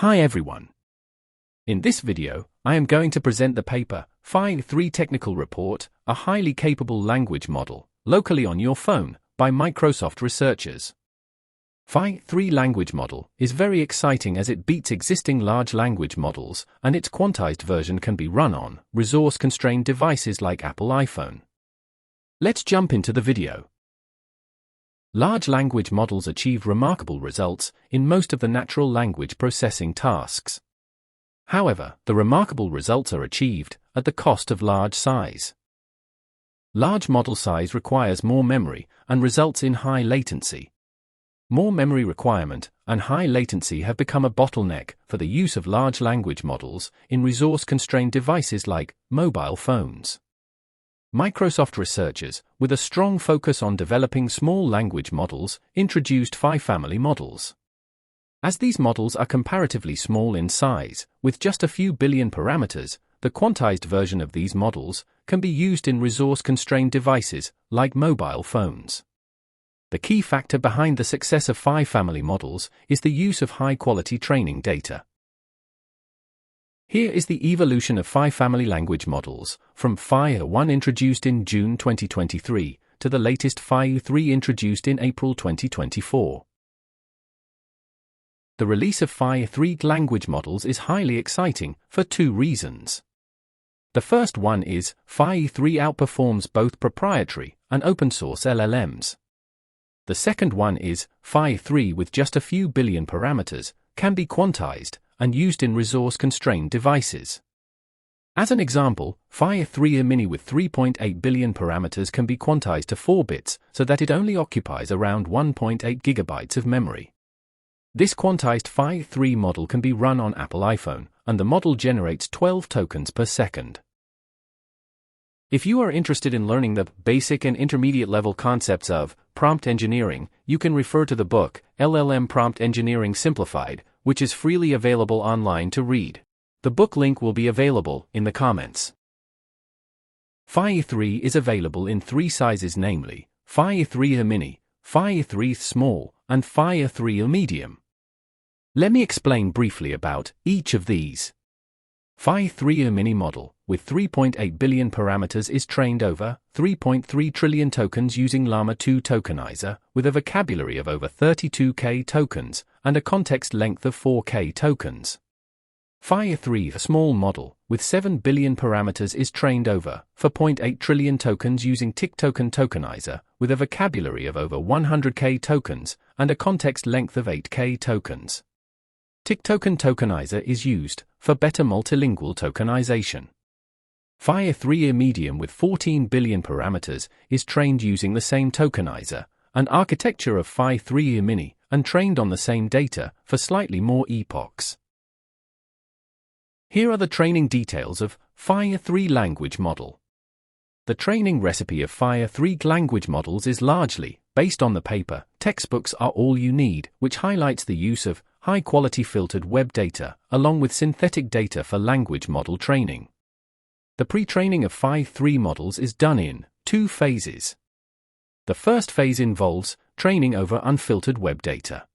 Hi everyone. In this video, I am going to present the paper, Phi-3 Technical Report, a highly capable language model, locally on your phone, by Microsoft researchers. Phi-3 language model is very exciting as it beats existing large language models, and its quantized version can be run on resource-constrained devices like Apple iPhone. Let's jump into the video. Large language models achieve remarkable results in most of the natural language processing tasks. However, the remarkable results are achieved at the cost of large size. Large model size requires more memory and results in high latency. More memory requirement and high latency have become a bottleneck for the use of large language models in resource-constrained devices like mobile phones. Microsoft researchers, with a strong focus on developing small language models, introduced Phi family models. As these models are comparatively small in size, with just a few billion parameters, the quantized version of these models can be used in resource-constrained devices like mobile phones. The key factor behind the success of Phi family models is the use of high-quality training data. Here is the evolution of Phi family language models, from Phi-1 introduced in June 2023 to the latest Phi-3 introduced in April 2024. The release of Phi-3 language models is highly exciting for two reasons. The first one is Phi-3 outperforms both proprietary and open-source LLMs. The second one is Phi-3 with just a few billion parameters can be quantized and used in resource-constrained devices. As an example, Phi-3 mini with 3.8 billion parameters can be quantized to 4 bits so that it only occupies around 1.8 gigabytes of memory. This quantized Phi-3 model can be run on Apple iPhone, and the model generates 12 tokens per second. If you are interested in learning the basic and intermediate level concepts of prompt engineering, you can refer to the book, LLM Prompt Engineering Simplified, which is freely available online to read. The book link will be available in the comments. Phi-3 is available in 3 sizes, namely, Phi-3 mini, Phi-3 small, and Phi-3 medium. Let me explain briefly about each of these. Phi-3 mini model, with 3.8 billion parameters, is trained over 3.3 trillion tokens using Llama 2 tokenizer, with a vocabulary of over 32k tokens, and a context length of 4k tokens. Phi-3 small model, with 7 billion parameters, is trained over 4.8 trillion tokens using Tick token tokenizer, with a vocabulary of over 100k tokens, and a context length of 8k tokens. Tick token tokenizer is used for better multilingual tokenization. Phi-3 medium with 14 billion parameters is trained using the same tokenizer, an architecture of Phi-3 mini, and trained on the same data for slightly more epochs. Here are the training details of Phi-3 language model. The training recipe of Phi-3 language models is largely based on the paper, Textbooks Are All You Need, which highlights the use of high-quality filtered web data, along with synthetic data for language model training. The pre-training of Phi-3 models is done in 2 phases. The first phase involves training over unfiltered web data.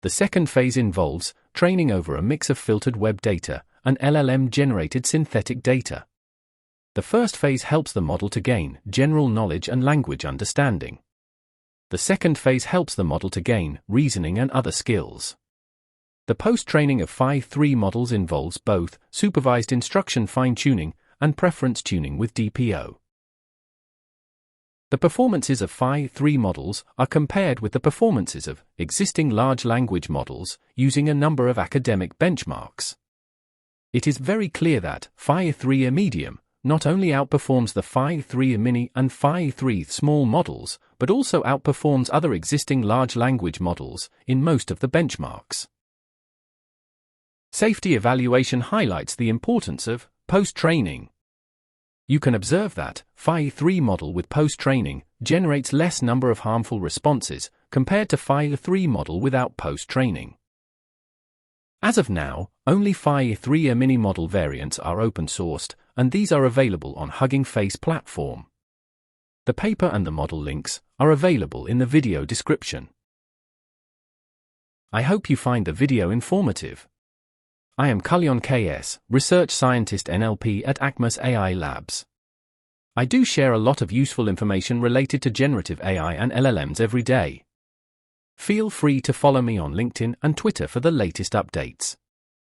The second phase involves training over a mix of filtered web data and LLM-generated synthetic data. The first phase helps the model to gain general knowledge and language understanding. The second phase helps the model to gain reasoning and other skills. The post-training of Phi-3 models involves both supervised instruction fine-tuning and preference tuning with DPO. The performances of Phi-3 models are compared with the performances of existing large language models using a number of academic benchmarks. It is very clear that Phi-3 medium not only outperforms the Phi-3 mini and Phi-3 small models, but also outperforms other existing large language models in most of the benchmarks. Safety evaluation highlights the importance of post-training. You can observe that Phi-3 model with post-training generates less number of harmful responses compared to Phi-3 model without post-training. As of now, only Phi-3 mini model variants are open-sourced, and these are available on Hugging Face platform. The paper and the model links are available in the video description. I hope you find the video informative. I am Kalyan KS, Research Scientist NLP at Acmas AI Labs. I do share a lot of useful information related to generative AI and LLMs every day. Feel free to follow me on LinkedIn and Twitter for the latest updates.